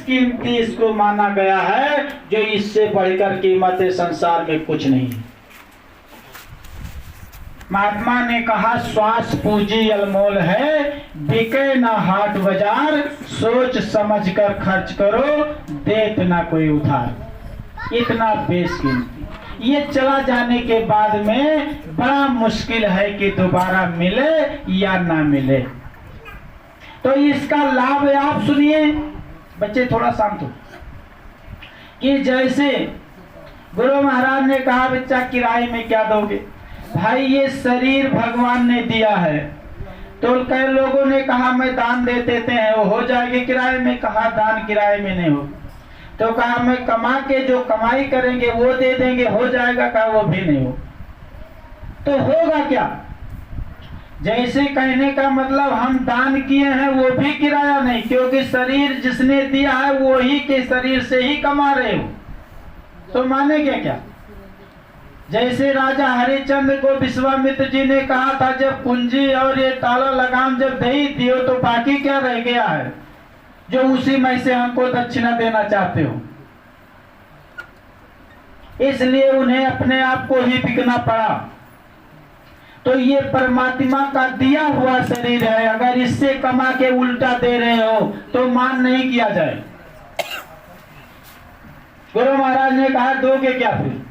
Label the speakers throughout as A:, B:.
A: बेशकीमती इसको माना गया है, जो इससे बढ़कर कीमत संसार में कुछ नहीं है। महात्मा ने कहा श्वास पूंजी अनमोल है, बिके ना हाट बाजार, सोच समझ कर खर्च करो, देत ना कोई उधार। इतना बेशकीमती, ये चला जाने के बाद में बड़ा मुश्किल है कि दोबारा मिले या ना मिले। तो इसका लाभ आप सुनिए बच्चे, थोड़ा शांत हो। कि जैसे गुरु महाराज ने कहा बच्चा किराए में क्या दोगे? भाई ये शरीर भगवान ने दिया है, तो कई लोगों ने कहा मैं दान दे देते हैं, वो हो जाएगी किराए में। कहा दान किराए में नहीं हो। तो कहा मैं कमा के जो कमाई करेंगे वो दे देंगे, हो जाएगा। कहा वो भी नहीं हो। तो होगा क्या? जैसे कहने का मतलब हम दान किए हैं वो भी किराया नहीं, क्योंकि शरीर जिसने दिया है वो ही के शरीर से ही कमा रहे हो, तो मानेंगे क्या? जैसे राजा हरिश्चंद्र को विश्वामित्र जी ने कहा था जब पूंजी और ये ताला लगाम जब दे ही दियो तो बाकी क्या रह गया है जो उसी में से हमको दक्षिणा देना चाहते हो। इसलिए उन्हें अपने आप को ही बिकना पड़ा। तो ये परमात्मा का दिया हुआ शरीर है, अगर इससे कमा के उल्टा दे रहे हो तो मान नहीं किया जाए। गुरु महाराज ने कहा दोगे क्या फिर?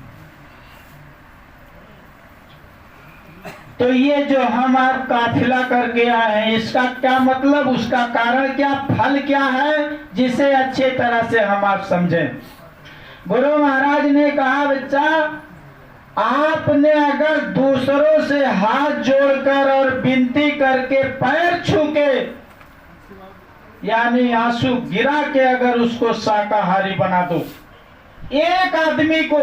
A: तो ये जो हम आप काफिला करके आए हैं, इसका क्या मतलब, उसका कारण क्या, फल क्या है, जिसे अच्छे तरह से हम आप समझें। गुरु महाराज ने कहा बच्चा, आपने अगर दूसरों से हाथ जोड़कर और विनती करके पैर छू के यानी आंसू गिरा के अगर उसको शाकाहारी बना दो, एक आदमी को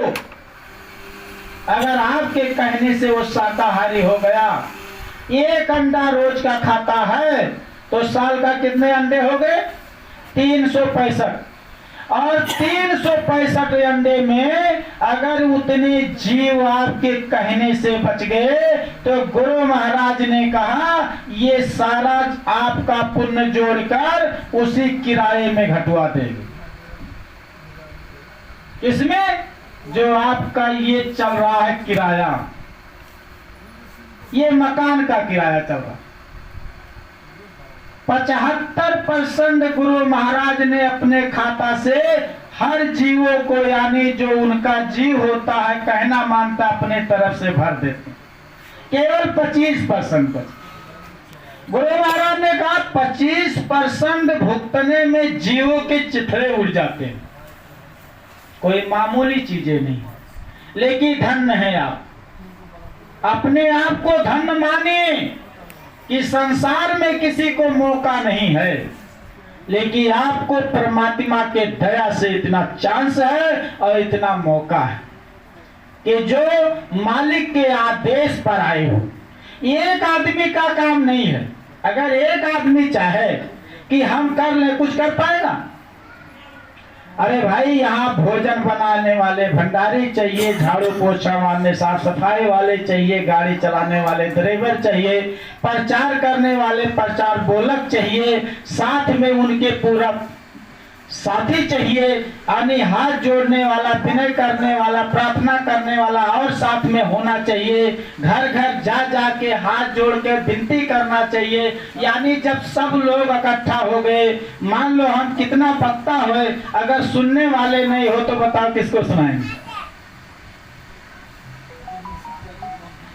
A: अगर आपके कहने से वो शाकाहारी हो गया, एक अंडा रोज का खाता है, तो साल का कितने अंडे हो गए? 365। और 365 अंडे में अगर उतने जीव आपके कहने से बच गए तो गुरु महाराज ने कहा ये सारा आपका पुण्य जोड़कर उसी किराए में घटवा देंगे। इसमें जो आपका ये चल रहा है किराया, ये मकान का किराया चल रहा है, 75% गुरु महाराज ने अपने खाता से हर जीवों को यानी जो उनका जीव होता है कहना मानता अपने तरफ से भर देते। केवल 25% गुरु महाराज ने कहा 25% भुगतने में जीवों के चिथड़े उड़ जाते हैं। कोई मामूली चीजें नहीं, लेकिन धन्य है आप, अपने आप को धन्य मानिए कि संसार में किसी को मौका नहीं है, लेकिन आपको परमात्मा के दया से इतना चांस है और इतना मौका है कि जो मालिक के आदेश पर आए हो। एक आदमी का काम नहीं है। अगर एक आदमी चाहे कि हम कर ले, कुछ कर पाएगा? अरे भाई यहाँ भोजन बनाने वाले भंडारी चाहिए, झाड़ू पोछा मारने साफ सफाई वाले चाहिए, गाड़ी चलाने वाले ड्राइवर चाहिए, प्रचार करने वाले प्रचार बोलक चाहिए, साथ में उनके पूरा साथी चाहिए, यानी हाथ जोड़ने वाला, विनय करने वाला, प्रार्थना करने वाला और साथ में होना चाहिए। घर घर जा जा के हाथ जोड़ के विनती करना चाहिए। यानी जब सब लोग इकट्ठा हो गए, मान लो हम कितना वक्ता हुए, अगर सुनने वाले नहीं हो तो बताओ किसको सुनाएंगे?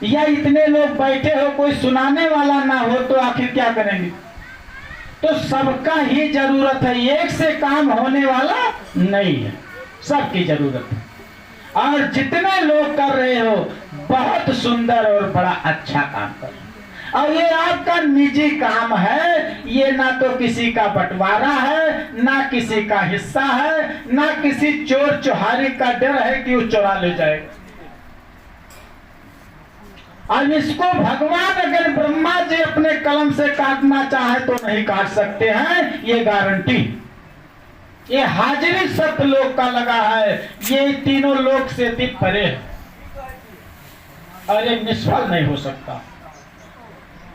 A: या इतने लोग बैठे हो, कोई सुनाने वाला ना हो तो आखिर क्या करेंगे? तो सबका ही जरूरत है, एक से काम होने वाला नहीं है, सबकी जरूरत है। और जितने लोग कर रहे हो बहुत सुंदर और बड़ा अच्छा काम कर रहे हो, और ये आपका निजी काम है, ये ना तो किसी का बंटवारा है, ना किसी का हिस्सा है, ना किसी चोर चुहारी का डर है कि वो चुरा ले जाएगा। और इसको भगवान अगर ब्रह्मा जी अपने कलम से काटना चाहे तो नहीं काट सकते हैं, ये गारंटी। ये हाजिरी सत्य लोक का लगा है, ये तीनों लोक से भी परे है और ये निष्फल नहीं हो सकता।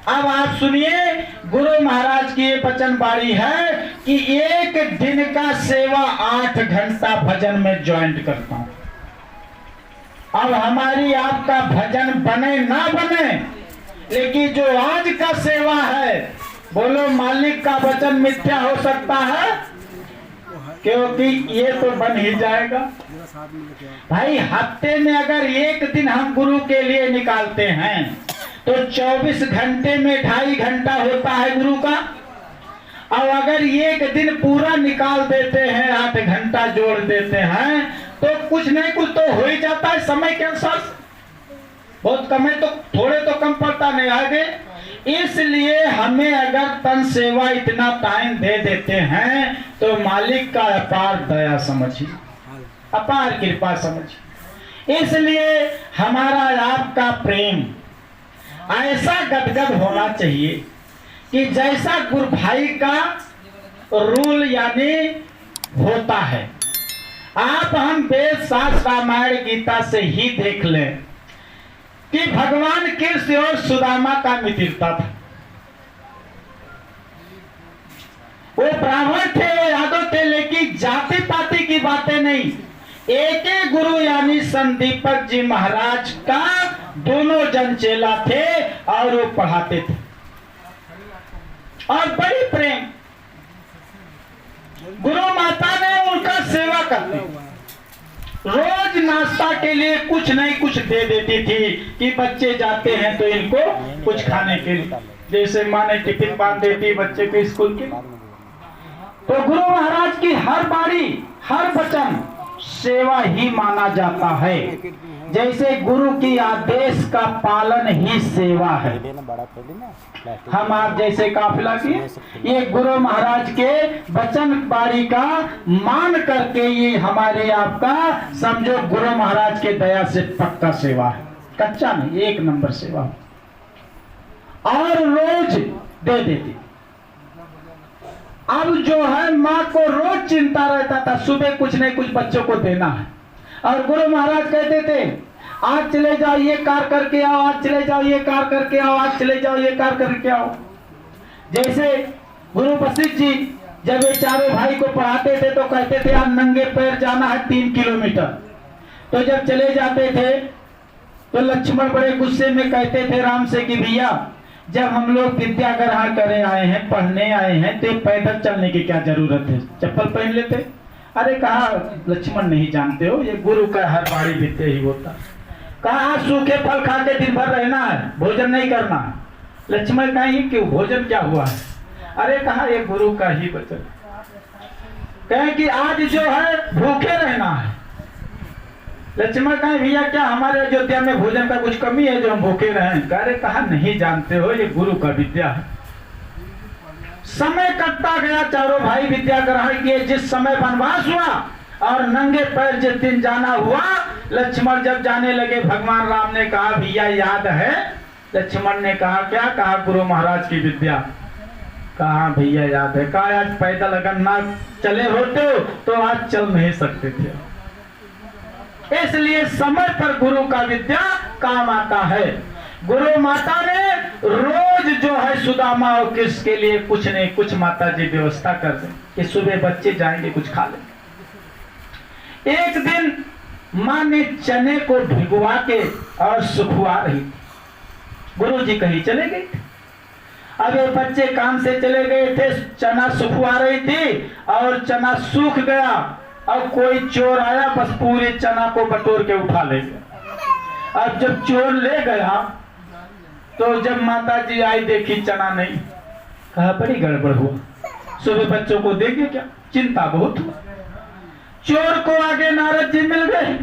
A: अब आप सुनिए, गुरु महाराज की ये वचन बाणी है कि एक दिन का सेवा 8 घंटा भजन में ज्वाइंट करता हूं। अब हमारी आपका भजन बने ना बने, लेकिन जो आज का सेवा है, बोलो मालिक का वचन मिथ्या हो सकता है? क्योंकि ये तो बन ही जाएगा। भाई हफ्ते में अगर एक दिन हम गुरु के लिए निकालते हैं तो 24 घंटे में 2.5 घंटा होता है गुरु का। और अगर एक दिन पूरा निकाल देते हैं, 8 घंटा जोड़ देते हैं, तो कुछ नहीं कुछ तो हो ही जाता है समय के अनुसार। बहुत कम है तो थोड़े तो कम पड़ता नहीं आगे। इसलिए हमें अगर तन सेवा इतना टाइम दे देते हैं तो मालिक का अपार दया समझिए, अपार कृपा समझिए। इसलिए हमारा आपका प्रेम ऐसा गदगद होना चाहिए कि जैसा गुरु भाई का रूल यानी होता है। आप हम वेद शास्त्र रामायण गीता से ही देख लें कि भगवान कृष्ण और सुदामा का मित्रता था। वो ब्राह्मण थे, वो यादव थे, लेकिन जाति पाति की बातें नहीं। एक ही गुरु यानी संदीपक जी महाराज का दोनों जन चेला थे और वो पढ़ाते थे और बड़ी प्रेम। गुरु माता ने उनका सेवा करती, रोज नाश्ता के लिए कुछ नहीं कुछ दे देती थी कि बच्चे जाते हैं तो इनको कुछ खाने के लिए, जैसे माँ ने टिफिन बांध देती बच्चे को स्कूल के। तो गुरु महाराज की हर बाणी हर वचन सेवा ही माना जाता है। जैसे गुरु की आदेश का पालन ही सेवा है। हम आप जैसे काफिला की ये गुरु महाराज के वचन बाणी का मान करके ये हमारे आपका समझो गुरु महाराज के दया से पक्का सेवा है, कच्चा नहीं, 1 नंबर सेवा। और रोज दे देती। अब जो है माँ को रोज चिंता रहता था, सुबह कुछ नहीं कुछ बच्चों को देना है। और गुरु महाराज कहते थे आज चले जाओ ये कार करके आओ, आज चले जाओ ये कार करके आओ, आज चले जाओ ये कार करके आओ। जैसे गुरु वशिष्ठ जी जब ये चारों भाई को पढ़ाते थे तो कहते थे आज नंगे पैर जाना है 3 किलोमीटर। तो जब चले जाते थे तो लक्ष्मण बड़े गुस्से में कहते थे राम से कि भैया जब हम लोग विद्या ग्रहण करे आए हैं, पढ़ने आए हैं, तो पैदल चलने की क्या जरूरत है, चप्पल पहन लेते। अरे कहा लक्ष्मण नहीं जानते हो ये गुरु का हर बाणी विद्या ही होता। कहा सूखे फल खा के दिन भर रहना है, भोजन नहीं करना है। लक्ष्मण कहेंगे क्यों, भोजन क्या हुआ है? अरे कहा ये गुरु का ही वचन। कहें कि आज जो है भूखे रहना है। लक्ष्मण कहे भैया क्या हमारे अयोध्या में भोजन का कुछ कमी है जो हम भूखे रहें? अरे कहा नहीं जानते हो ये गुरु का विद्या है। समय कटता गया, चारों भाई विद्या ग्रहण किए। जिस समय वनवास हुआ और नंगे पैर जिस दिन जाना हुआ, लक्ष्मण जब जाने लगे भगवान राम ने कहा भैया याद है? लक्ष्मण ने कहा क्या? कहा गुरु महाराज की विद्या। कहा भैया याद है। कहा आज पैदल अगर ना चले होते तो आज चल नहीं सकते थे। इसलिए समय पर गुरु का विद्या काम आता है। गुरु माता ने रोज जो है सुदामा और कृष्ण के लिए कुछ नहीं कुछ माता जी व्यवस्था कर दें कि सुबह बच्चे जाएंगे कुछ खा लेंगे। एक दिन माँ ने चने को भिगवा के और सुखवा रही थी। गुरु जी कहीं चले गए थे। अब ये बच्चे काम से चले गए थे, चना सुखवा रही थी और चना सूख गया और कोई चोर आया, बस पूरे चना को बटोर के उठा ले गया। अब जब चोर ले गया तो जब माता जी आई देखी चना नहीं। कहा बड़ी गड़बड़ हुआ, सुबह बच्चों को देंगे क्या? चिंता बहुत हुआ। चोर को आगे नारद जी मिल गए।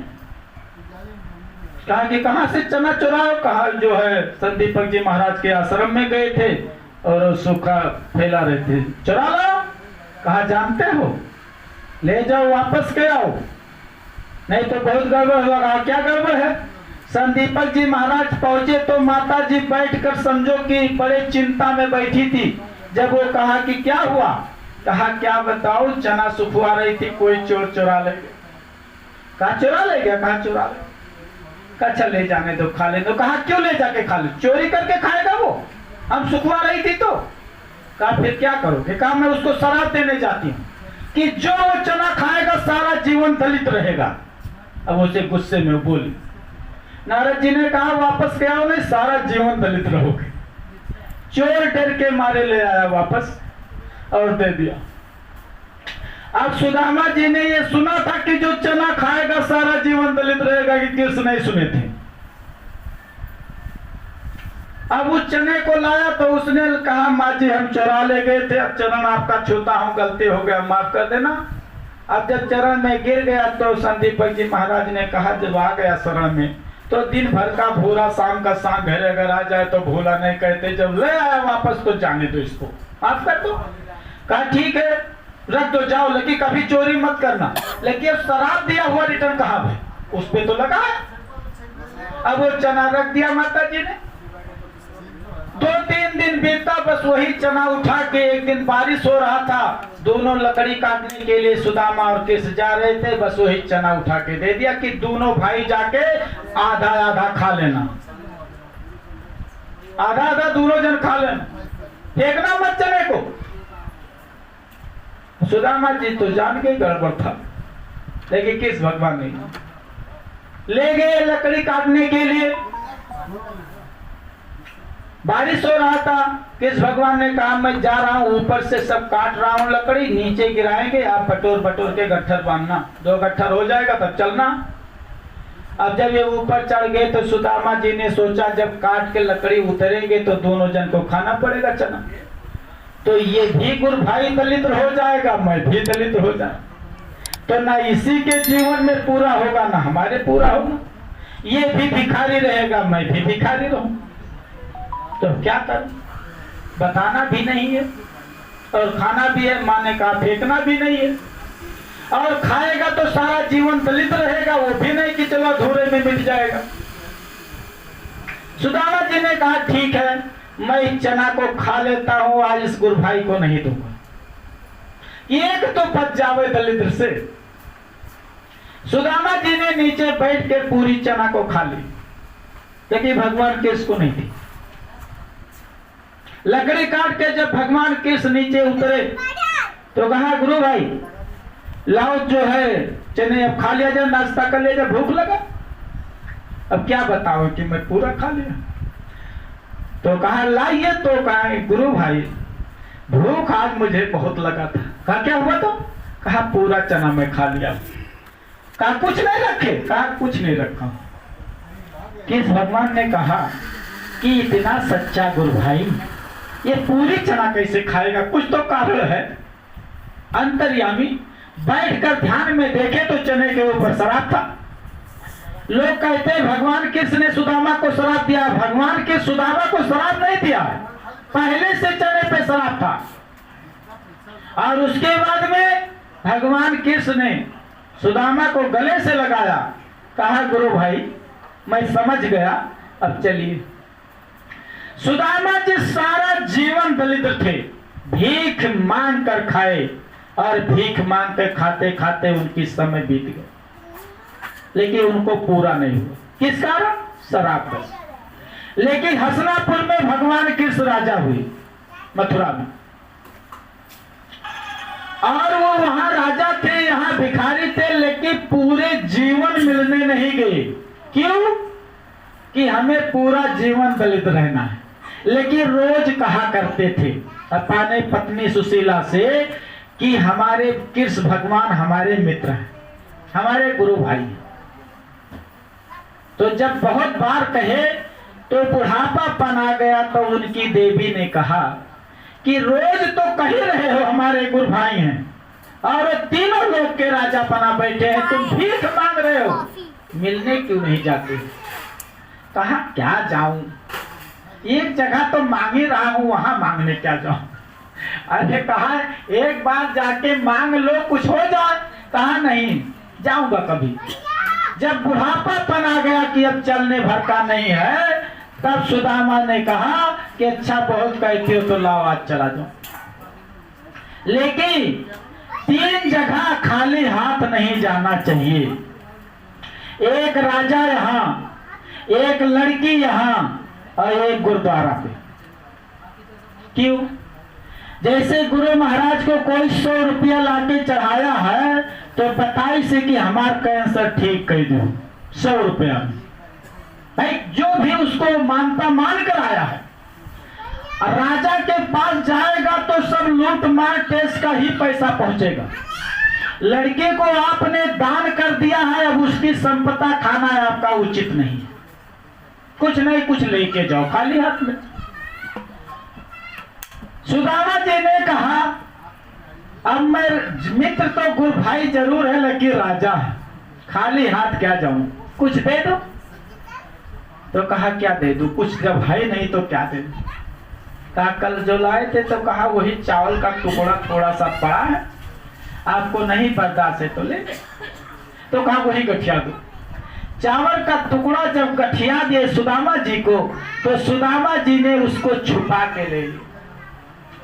A: कहा कि कहां से चना चुराओ? कहा जो है संदीपक जी महाराज के आश्रम में गए थे और सूखा फैला रहे थे, चुरा लो। कहा जानते हो, ले जाओ वापस के आओ, नहीं तो बहुत गड़बड़ होगा। क्या गड़बड़ है? संदीपक जी महाराज पहुंचे तो माता जी बैठकर समझो कि बड़े चिंता में बैठी थी। जब वो कहा कि क्या हुआ? कहा क्या बताओ, चना सुखवा रही थी, कोई चोर चुरा ले गया। कहा चुरा ले गया? कहा चुरा ले। कहा चल ले जाने दो, खा ले दो। कहा क्यों ले जाके खा ले? चोरी करके खाएगा वो? अब सुखवा रही थी तो कहा फिर क्या करोगे? कहा मैं उसको शराब देने जाती हूँ कि जो वो चना खाएगा सारा जीवन दलित रहेगा। अब उसे गुस्से में बोली। नारद जी ने कहा वापस क्या हो, नहीं सारा जीवन दलित रहोगे। चोर डर के मारे ले आया वापस और दे दिया। अब सुदामा जी ने ये सुना था कि जो चना खाएगा सारा जीवन दलित रहेगा, कि कृष्ण नहीं सुने थे। अब उस चने को लाया तो उसने कहा माँ जी हम चुरा ले गए थे, अब चरण आपका छूता हूं, गलती हो गया, माफ कर देना। अब जब चरण में गिर गया तो संदीपक जी महाराज ने कहा जब आ गया शरण में तो दिन भर का भूरा शाम का शाम घर अगर आ जाए तो भूला नहीं कहते, जब ले आया वापस तो जाने दो, इसको माफ कर दो। कहा ठीक है रख दो जाओ, लेकिन कभी चोरी मत करना। लेकिन अब शराब दिया हुआ रिटर्न कहाँ भाई, उस पे तो लगा है। अब वो चना रख दिया माता जी ने। 2-3 दिन बीता, बस वही चना उठा के एक दिन बारिश हो रहा था, दोनों लकड़ी काटने के लिए सुदामा और कृष्ण जा रहे थे, बस वही चना उठा के दे दिया कि दोनों भाई जाके आधा आधा खा लेना, आधा आधा दोनों जन खा लेना, फेंकना मत चने को। सुदामा जी तो जान के गड़बड़ था, लेकिन किस भगवान ने ले गए लकड़ी काटने के लिए। बारिश हो रहा था, किस भगवान ने कहा मैं जा रहा हूं, ऊपर से सब काट रहा हूं लकड़ी, नीचे गिराएंगे, आप बटोर बटोर के गट्ठर बांधना, 2 गट्ठर हो जाएगा तब चलना। अब जब ये ऊपर चढ़ गए तो सुदामा जी ने सोचा जब काट के लकड़ी उतरेंगे तो दोनों जन को खाना पड़ेगा चना, तो ये भी गुरु भाई दलित हो जाएगा, मैं भी दलित हो जाए, तो ना इसी के जीवन में पूरा होगा ना हमारे पूरा होगा, ये भी भिखारी रहेगा मैं भी भिखारी रहूं, तो क्या कर, बताना भी नहीं है और खाना भी है, माँ ने कहा फेंकना भी नहीं है, और खाएगा तो सारा जीवन दलित रहेगा, वो भी नहीं कि चलो अधूरे में मिट जाएगा। सुदामा जी ने कहा ठीक है मैं इस चना को खा लेता हूं, आज इस गुरु भाई को नहीं दूंगा, एक तो बच जावे दलित से। सुदामा जी ने नीचे बैठ के पूरी चना को खा ली, लेकिन भगवान कृष्ण को नहीं थी। लकड़ी काट के जब भगवान कृष्ण नीचे उतरे तो कहा गुरु भाई लाओ जो है चने अब खा लिया जाए, नाश्ता कर लिया जाए, भूख लगा। अब क्या बताओ कि मैं पूरा खा लिया, तो कहा लाइए, तो कहा गुरु भाई भूख आज मुझे बहुत लगा था। कहा क्या हुआ, तो कहा पूरा चना मैं खा लिया। कहा कुछ नहीं रखे, कहा कुछ नहीं रखा। किस भगवान ने कहा कि इतना सच्चा गुरु भाई ये पूरी चना कैसे खाएगा, कुछ तो कारण है। अंतर्यामी बैठकर ध्यान में देखे तो चने के ऊपर शराब था। लोग कहते हैं भगवान कृष्ण ने सुदामा को शराब दिया, भगवान के सुदामा को शराब नहीं दिया, पहले से चने पे शराब था। और उसके बाद में भगवान कृष्ण ने सुदामा को गले से लगाया, कहा गुरु भाई मैं समझ गया, अब चलिए। सुदामा जी सारा जीवन दलित थे, भीख मांग कर खाए और भीख मांग कर खाते खाते उनकी समय बीत गए, लेकिन उनको पूरा नहीं हुआ। किस कारण, शराब पर। लेकिन हसनापुर में भगवान कृष्ण राजा हुए, मथुरा में, और वो वहां राजा थे, यहाँ भिखारी थे, लेकिन पूरे जीवन मिलने नहीं गए। क्यों, कि हमें पूरा जीवन दलित रहना है। लेकिन रोज कहा करते थे अपने पत्नी सुशीला से कि हमारे कृष्ण भगवान हमारे मित्र हैं, हमारे गुरु भाई हैं। तो जब बहुत बार कहे तो बुढ़ापापन आ गया, तो उनकी देवी ने कहा कि रोज तो कह रहे हो हमारे गुरु भाई हैं, और तीनों लोग के राजा बना बैठे हैं, तुम भीख मांग रहे हो, मिलने क्यों नहीं जाते। कहा क्या जाऊं, एक जगह तो मांग ही रहा हूं, वहां मांगने क्या जाऊं। अरे कहा एक बार जाके मांग लो, कुछ हो जाए। कहा नहीं जाऊंगा कभी। जब बुढ़ापापन आ गया कि अब चलने भर का नहीं है, तब सुदामा ने कहा कि अच्छा बहुत कहते हो तो लाओ आज चला जाओ। लेकिन 3 जगह खाली हाथ नहीं जाना चाहिए, एक राजा यहाँ, एक लड़की यहाँ और एक गुरुद्वारा पे। क्यों? जैसे गुरु महाराज को कोई 100 रुपया लाके चढ़ाया है तो बताई से कि हमार कैंसर ठीक कर दो 100 रुपया भाई, जो भी उसको मानता मान कर आया है। राजा के पास जाएगा तो सब लूट मार टेस्ट का ही पैसा पहुंचेगा। लड़के को आपने दान कर दिया है, अब उसकी संपदा खाना आपका उचित नहीं है। कुछ नहीं कुछ लेके जाओ खाली हाथ में। सुदामा जी ने कहा अब मैं मित्र तो गुरु भाई जरूर है लेकिन राजा है, खाली हाथ क्या जाऊं, कुछ दे दो। तो कहा क्या दे दूं, कुछ जब है नहीं तो क्या दे दूं। कहा कल जो लाए थे तो कहा वही चावल का टुकड़ा थोड़ा सा पड़ा है, आपको नहीं बर्दाश्त है तो ले। तो कहा वही गठिया दो। चावल का टुकड़ा जब गठिया दिए सुदामा जी को तो सुदामा जी ने उसको छुपा के ले लिया।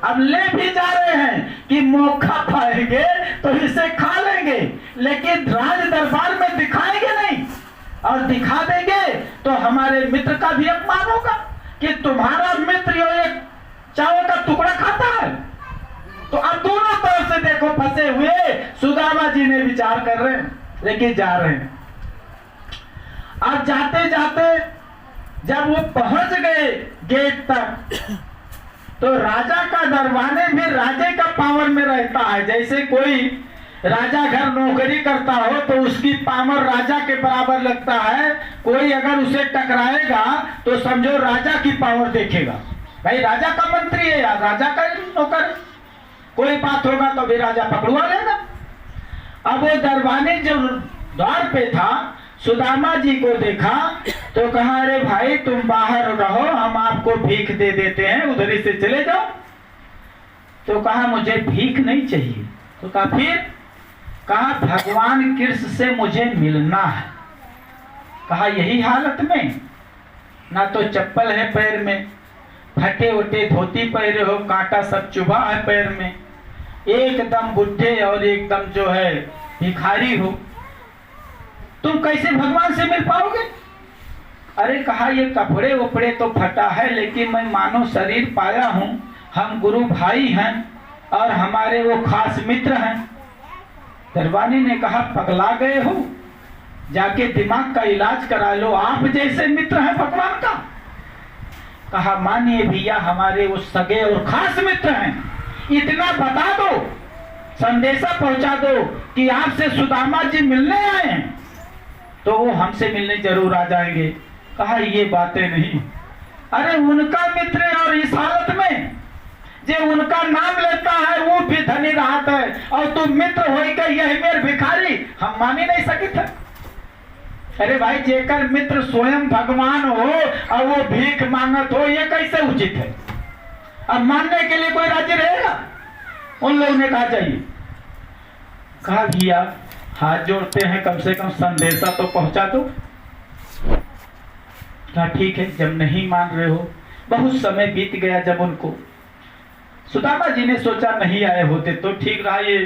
A: अब ले भी जा रहे हैं कि मौका पाएंगे तो इसे खा लेंगे, लेकिन राज दरबार में दिखाएंगे नहीं, और दिखा देंगे तो हमारे मित्र का भी अपमान होगा कि तुम्हारा मित्र यो एक चावल का टुकड़ा खाता है। तो अब दोनों तरफ से देखो फंसे हुए सुदामा जी ने विचार कर रहे हैं, लेकिन जा रहे हैं। अब जाते जाते जब वो पहुंच गए गेट तक तो राजा का दरबाने भी राजे का पावर में रहता है। जैसे कोई राजा घर नौकरी करता हो तो उसकी पावर राजा के बराबर लगता है। कोई अगर उसे टकराएगा तो समझो राजा की पावर देखेगा, भाई राजा का मंत्री है या राजा का नौकर, कोई बात होगा तो भी राजा पकड़वा लेगा। अब वो दरबाने जो द्वार पे था सुदामा जी को देखा तो कहा अरे भाई तुम बाहर रहो, हम आपको भीख दे देते हैं, उधर ही से चले जाओ। तो कहा मुझे भीख नहीं चाहिए। तो कहा फिर? कहा भगवान कृष्ण से मुझे मिलना है। कहा यही हालत में, ना तो चप्पल है पैर में, फटे उटे धोती पहरे हो, कांटा सब चुभा है पैर में, एकदम बुढ़े और एकदम जो है भिखारी हो, तुम कैसे भगवान से मिल पाओगे? अरे कहा ये कपड़े उपड़े तो फटा है लेकिन मैं मानो शरीर पाया हूं, हम गुरु भाई हैं और हमारे वो खास मित्र हैं। दरबानी ने कहा पगला गए हो, जाके दिमाग का इलाज करा लो, आप जैसे मित्र हैं भगवान का। कहा मानिए भैया हमारे वो सगे और खास मित्र हैं, इतना बता दो, संदेशा पहुंचा दो कि आपसे सुदामा जी मिलने आए हैं, तो वो हमसे मिलने जरूर आ जाएंगे। कहा ये बातें नहीं, अरे उनका मित्र है और इस हालत में जे उनका नाम लेता है वो भी धनी राहत है और तुम मित्र होकर यह मेरे भिखारी, हम मान ही नहीं सके थे। अरे भाई जेकर मित्र स्वयं भगवान हो और वो भीख मांगत हो, ये कैसे उचित है? अब मानने के लिए कोई राजी रहेगा? उन लोगों ने कहा चाहिए। कहा भैया हाथ जोड़ते हैं, कम से कम संदेशा तो पहुंचा दो। कहा ठीक है, जब नहीं मान रहे हो। बहुत समय बीत गया। जब उनको सुदामा जी ने सोचा नहीं आए होते तो ठीक रहा, ये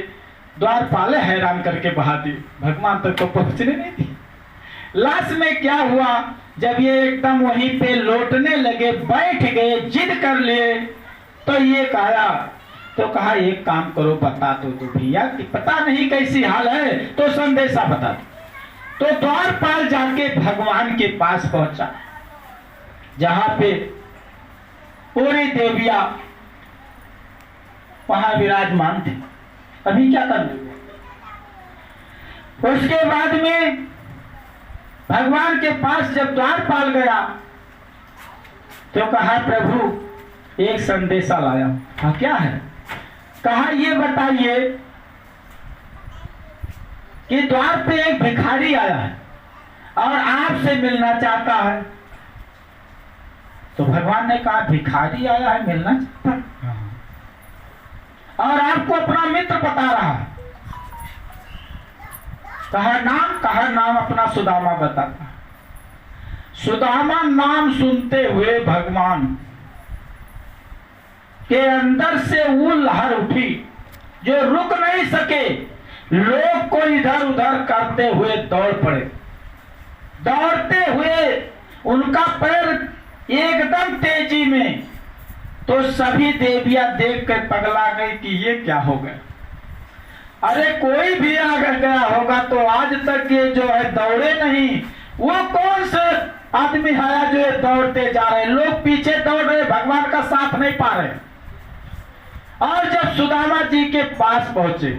A: द्वारपाल हैरान करके बहा दिए, भगवान तक तो पहुंचने नहीं दी। लास्ट में क्या हुआ, जब ये एकदम वहीं पे लौटने लगे, बैठ गए, जिद कर लिए, तो ये कहा तो कहा एक काम करो बता दो तो भैया कि पता नहीं कैसी हाल है, तो संदेशा बता दो। तो द्वारपाल जाके भगवान के पास पहुंचा जहां पे पूरी देविया वहां विराजमान थे। अभी क्या कर रहे? उसके बाद में भगवान के पास जब द्वारपाल गया तो कहा प्रभु एक संदेशा लाया। हाँ क्या है? कहा ये बताइए कि द्वार पे एक भिखारी आया है और आपसे मिलना चाहता है। तो भगवान ने कहा भिखारी आया है मिलना चाहता है और आपको अपना मित्र बता रहा है। कहा नाम अपना सुदामा बताता। सुदामा नाम सुनते हुए भगवान के अंदर से वो लहर उठी जो रुक नहीं सके। लोग को इधर उधर करते हुए दौड़ पड़े। दौड़ते हुए उनका पैर एकदम तेजी में तो सभी देवियां देख कर पगला गई कि ये क्या हो गया। अरे कोई भी आगे गया होगा तो आज तक ये जो है दौड़े नहीं। वो कौन से आदमी है जो ये दौड़ते जा रहे, लोग पीछे दौड़ रहे, भगवान का साथ नहीं पा रहे। और जब सुदामा जी के पास पहुंचे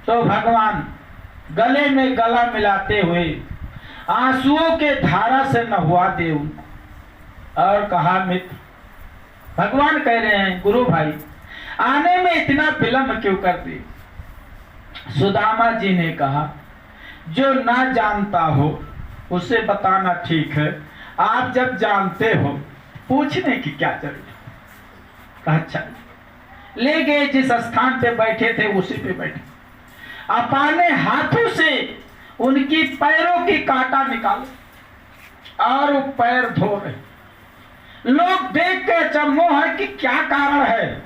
A: तो भगवान गले में गला मिलाते हुए आंसुओं के धारा से नहवा दे उनको और कहा, मित्र, भगवान कह रहे हैं गुरु भाई आने में इतना विलंब क्यों कर दी। सुदामा जी ने कहा, जो ना जानता हो उसे बताना ठीक है, आप जब जानते हो पूछने की क्या जरूरत। अच्छा, ले गए जिस स्थान पे बैठे थे उसी पे बैठे, अपने हाथों से उनकी पैरों की कांटा निकाले और वो पैर धो रहे। लोग देख के अचंभो है कि क्या कारण है।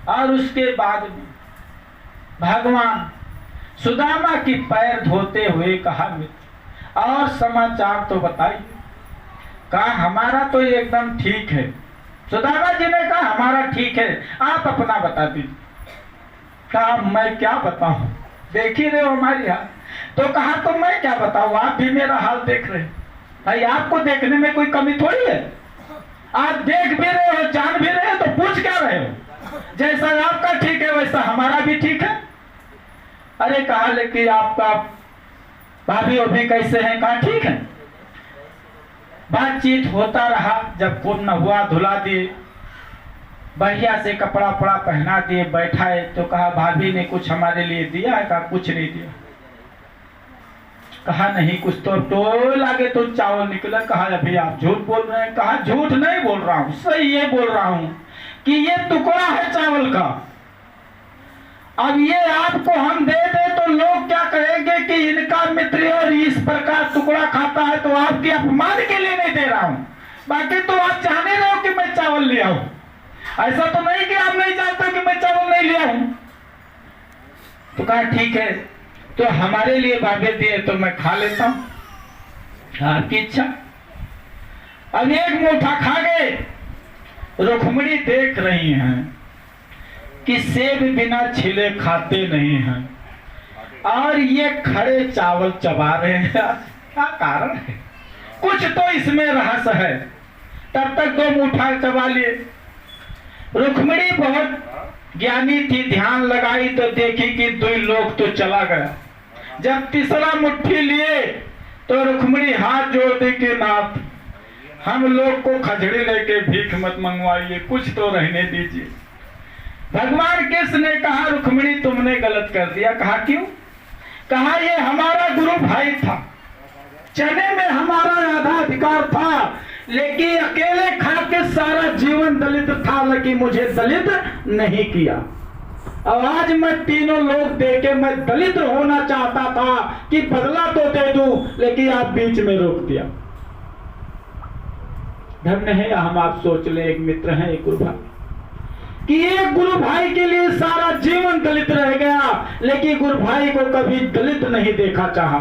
A: और उसके बाद में भगवान सुदामा की पैर धोते हुए कहा, मित्र और समाचार तो बताइए। कहा, हमारा तो एकदम ठीक है। सुदामा जी ने कहा, हमारा ठीक है, आप अपना बता दीजिए। कहा, मैं क्या बताऊं, देख ही रहे हो हमारी हाल। तो कहा, तो मैं क्या बताऊं, आप भी मेरा हाल देख रहे हैं। भाई आपको देखने में कोई कमी थोड़ी है, आप देख भी रहे हो, जान भी रहे हो, तो पूछ क्या रहे हो। जैसा आपका ठीक है वैसा हमारा भी ठीक है। अरे कहा, लेकिन आपका भाभी अभी कैसे हैं। कहा, ठीक है। बातचीत होता रहा। जब खूब नहुआ धुला दिए, बढ़िया से कपड़ा उपड़ा पहना दिए, बैठाए तो कहा, भाभी ने कुछ हमारे लिए दिया है। कहा, कुछ नहीं दिया। कहा, नहीं कुछ तो लागे तो चावल निकला। कहा, अभी आप झूठ बोल रहे हैं। कहा, झूठ नहीं बोल रहा हूं, सही ये बोल रहा हूं कि ये टुकड़ा है चावल का। अब ये आपको हम दे दे तो लोग क्या कहेंगे कि इनका मित्र और इस प्रकार टुकड़ा खाता है, तो आपके अपमान के लिए नहीं दे रहा हूं। बाकी तो आप जान ही रहे हो कि मैं चावल लिया हूं। ऐसा तो नहीं कि आप नहीं जानते कि मैं चावल नहीं लिया हूं। तो कहा, ठीक है, तो हमारे लिए भागे दिए तो मैं खा लेता हूं, आपकी इच्छा। अब एक मुट्ठा खा गए। रुक्मिणी देख रही हैं कि सेब बिना छिले खाते नहीं हैं और ये खड़े चावल चबा रहे हैं। क्या कारण है, कुछ तो इसमें रहस्य है। तब तक 2 मुट्ठा चबा लिए। रुक्मिणी बहुत ज्ञानी थी, ध्यान लगाई तो देखी कि 2 लोग तो चला गया। जब तीसरा मुट्ठी लिए तो रुक्मिणी हाथ जोड़ दी कि नाथ, हम लोग को खजड़ी लेके भीख मत मंगवाइए, कुछ तो रहने दीजिए। भगवान कृष्ण ने कहा, रुक्मिणी तुमने गलत कर दिया। कहा, क्यों। कहा, ये हमारा गुरु भाई था, चने में हमारा आधा अधिकार था, लेकिन अकेले खा के सारा जीवन दलित था, लेकिन मुझे दलित नहीं किया। अब आज मैं तीनों लोग देके मैं दलित होना चाहता था कि बदला तो दे दूं, लेकिन आप बीच में रोक दिया। धन्य है हम आप सोच ले, एक मित्र है, एक गुरु भाई, कि एक गुरु भाई के लिए सारा जीवन दलित रह गया, लेकिन गुरु भाई को कभी दलित नहीं देखा चाहा।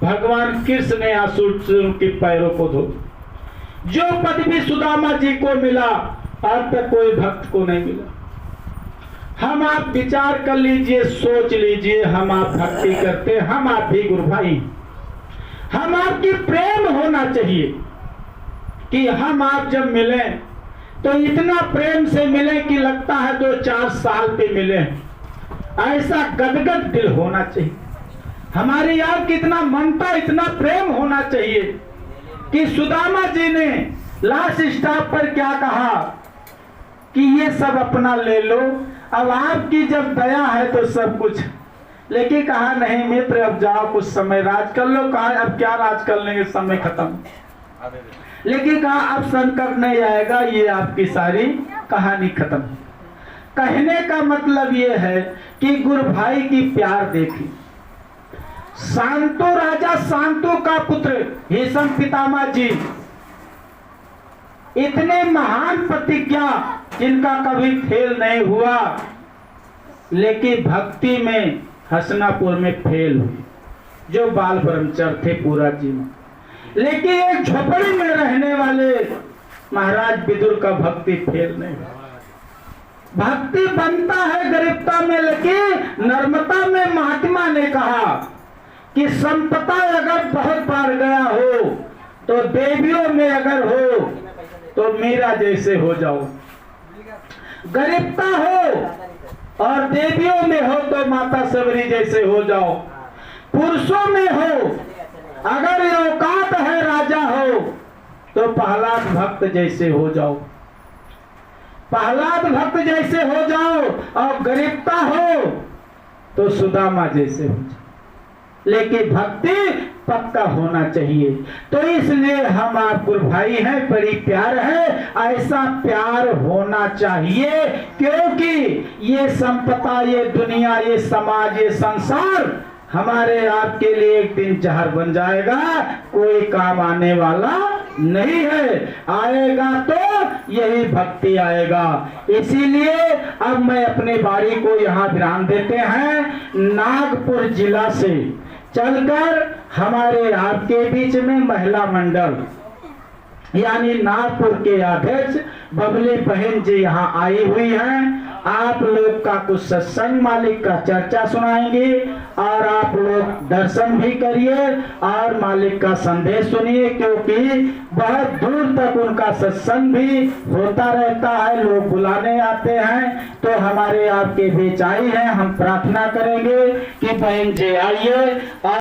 A: भगवान कृष्ण ने आंसू के पैरों को धो। जो पदवी सुदामा जी को मिला आज तक कोई भक्त को नहीं मिला। हम आप विचार कर लीजिए, सोच लीजिए, हम आप भक्ति करते, हम आप भी गुरु भाई, हम आपकी प्रेम होना चाहिए कि हम आप जब मिले तो इतना प्रेम से मिले कि लगता है 2-4 साल पे मिले। ऐसा गदगद दिल होना चाहिए। हमारी आपकी इतना ममता, इतना प्रेम होना चाहिए कि सुदामा जी ने लास्ट स्टॉप पर क्या कहा कि ये सब अपना ले लो, अब आपकी जब दया है तो सब कुछ। लेकिन कहा, नहीं मित्र, अब जाओ कुछ समय राज कर लो। कहा, अब क्या राज कर लेंगे, समय खत्म। लेकिन कहा, अब संकट नहीं आएगा, ये आपकी सारी कहानी खत्म। कहने का मतलब ये है कि गुरु भाई की प्यार देखी। शांतु राजा शांतु का पुत्र भीष्म पितामह जी, इतने महान प्रतिज्ञा जिनका कभी फेल नहीं हुआ, लेकिन भक्ति में हसनापुर में फेल हुई, जो बाल ब्रह्मचर्य थे पूरा जीवन। लेकिन एक झोपड़ी में रहने वाले महाराज विदुर का भक्ति फेल नहीं। भक्ति बनता है गरीबता में, लेकिन नर्मता में महात्मा ने कहा कि संपदा अगर बहुत बार गया हो तो देवियों में अगर हो तो मीरा जैसे हो जाओ, गरीबता हो और देवियों में हो तो माता सबरी जैसे हो जाओ, पुरुषों में हो अगर औकात है राजा हो तो प्रहलाद भक्त जैसे हो जाओ, प्रहलाद भक्त जैसे हो जाओ, और गरीबता हो तो सुदामा जैसे हो जाओ, लेकिन भक्ति पक्का होना चाहिए। तो इसलिए हम आपको भाई हैं, बड़ी प्यार है, ऐसा प्यार होना चाहिए, क्योंकि ये संपदा, ये दुनिया, ये समाज, ये संसार हमारे आपके लिए एक दिन जहर बन जाएगा, कोई काम आने वाला नहीं है। आएगा तो यही भक्ति आएगा। इसीलिए अब मैं अपने बारी को यहाँ विराम देते हैं। नागपुर जिला से चलकर हमारे आपके बीच में महिला मंडल यानी नागपुर के अध्यक्ष बबली बहन जी यहाँ आई हुई हैं। आप लोग का कुछ सत्संग मालिक का चर्चा सुनाएंगे और आप लोग दर्शन भी करिए और मालिक का संदेश सुनिए, क्योंकि बहुत दूर तक उनका सत्संग भी होता रहता है, लोग बुलाने आते हैं। तो हमारे आपके बीच आई हैं, हम प्रार्थना करेंगे कि बहन जी आइए।